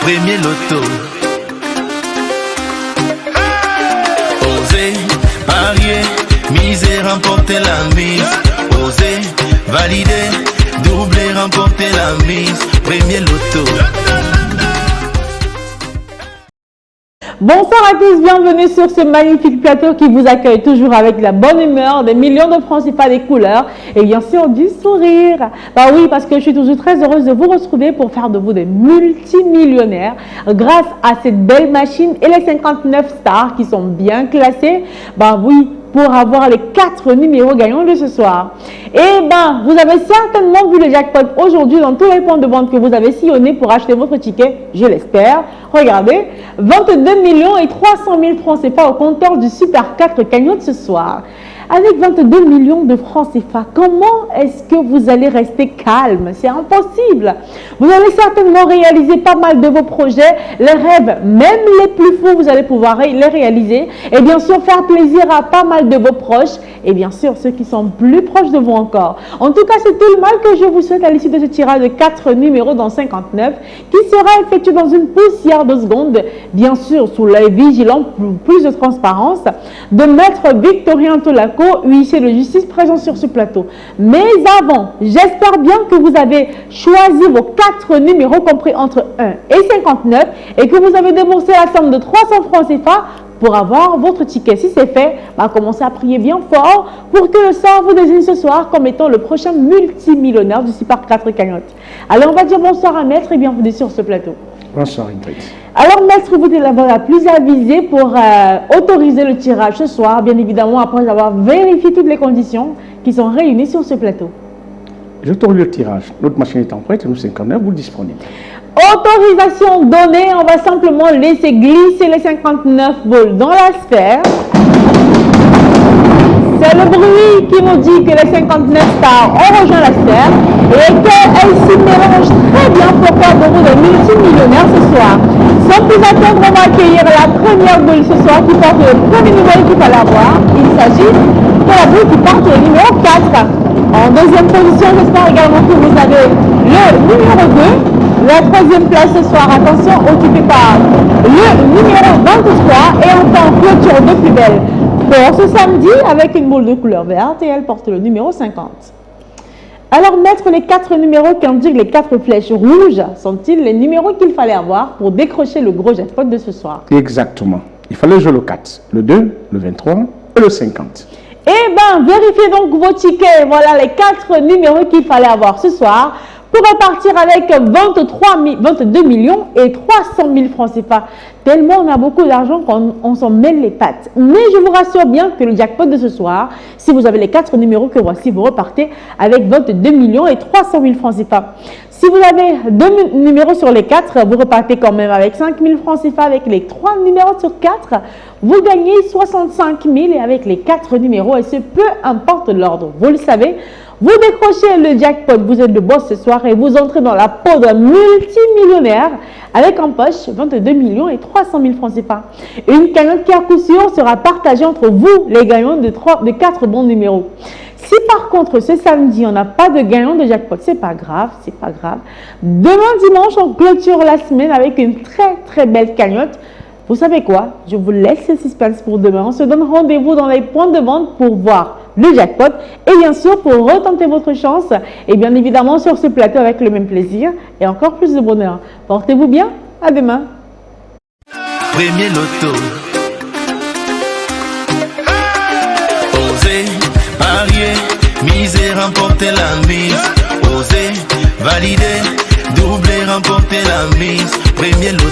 premier loto. Osez, parier, miser, remporter la mise. Osez, valider, doubler, remporter la mise, premier loto. Bonsoir à tous, bienvenue sur ce magnifique plateau qui vous accueille toujours avec la bonne humeur, des millions de francs CFA, des couleurs et bien sûr du sourire. Bah oui, parce que je suis toujours très heureuse de vous retrouver pour faire de vous des multimillionnaires grâce à cette belle machine et les 59 stars qui sont bien classées. Bah oui, pour avoir les 4 numéros gagnants de ce soir. Et ben, vous avez certainement vu le jackpot aujourd'hui dans tous les points de vente que vous avez sillonnés pour acheter votre ticket, je l'espère. Regardez, 22 millions et 300 000 francs CFA au compteur du Super 4 gagnant de ce soir. Avec 22 millions de francs CFA, comment est-ce que vous allez rester calme? C'est impossible. Vous allez certainement réaliser pas mal de vos projets, les rêves, même les plus fous, vous allez pouvoir les réaliser. Et bien sûr, faire plaisir à pas mal de vos proches et bien sûr, ceux qui sont plus proches de vous encore. En tout cas, c'est tout le mal que je vous souhaite à l'issue de ce tirage de 4 numéros dans 59 qui sera effectué dans une poussière de secondes, bien sûr, sous l'œil vigilant pour plus de transparence, de Maître Victorien Tolaco, huissier de justice présent sur ce plateau. Mais avant, j'espère bien que vous avez choisi vos 4 numéros compris entre 1 et 59 et que vous avez déboursé la somme de 300 francs CFA pour avoir votre ticket. Si c'est fait, commencez à prier bien fort pour que le sort vous désigne ce soir comme étant le prochain multimillionnaire du Super 4 cagnotte. Alors on va dire bonsoir à Maître et bienvenue sur ce plateau. Bonsoir Ingrid. Alors Maître, vous êtes la plus avisée pour autoriser le tirage ce soir, bien évidemment après avoir vérifié toutes les conditions qui sont réunies sur ce plateau. J'autorise le tirage. Notre machine est en prête et nous 59, vous disponible. Autorisation donnée, on va simplement laisser glisser les 59 boules dans la sphère. C'est le bruit qui nous dit que les 59 stars ont rejoint la sphère et qu'elles s'y mélangent très bien pour faire de vous des multimillionnaires ce soir. Sans plus attendre, on va accueillir la première boule ce soir qui porte le premier numéro qu'il fallait avoir. Il s'agit de la boule qui porte le numéro 4. En deuxième position, j'espère également que vous avez le numéro 2. La troisième place ce soir, attention, occupée par le numéro 23 et enfin clôture de plus belle pour ce samedi avec une boule de couleur verte et elle porte le numéro 50. Alors Maître, les 4 numéros qui indiquent les 4 flèches rouges sont-ils les numéros qu'il fallait avoir pour décrocher le gros jackpot de ce soir? Exactement. Il fallait jouer le 4, le 2, le 23 et le 50. Eh bien, vérifiez donc vos tickets. Voilà les 4 numéros qu'il fallait avoir ce soir pour repartir avec 22 millions et 300 000 francs CFA. Tellement on a beaucoup d'argent qu'on s'en mêle les pattes. Mais je vous rassure bien que le jackpot de ce soir, si vous avez les 4 numéros que voici, vous repartez avec 22 millions et 300 000 francs CFA. Si vous avez 2 numéros sur les 4, vous repartez quand même avec 5 000 francs CFA avec les 3 numéros sur 4. Vous gagnez 65 000 et avec les 4 numéros, et ce peu importe l'ordre. Vous le savez, vous décrochez le jackpot, vous êtes le boss ce soir et vous entrez dans la peau d'un multimillionnaire avec en poche 22 millions et 300 000 francs CFA. Une cagnotte qui à coup sûr sera partagée entre vous, les gagnants de 4 bons numéros. Si par contre ce samedi on n'a pas de gagnant de jackpot, c'est pas grave, c'est pas grave. Demain dimanche on clôture la semaine avec une très belle cagnotte. Vous savez quoi? Je vous laisse le suspense pour demain. On se donne rendez-vous dans les points de vente pour voir le jackpot et bien sûr pour retenter votre chance et bien évidemment sur ce plateau avec le même plaisir et encore plus de bonheur. Portez-vous bien, à demain. Premier loto. Osez, parier, miser, remporter la mise. Osez, valider, doubler, remporter la mise, premier loto.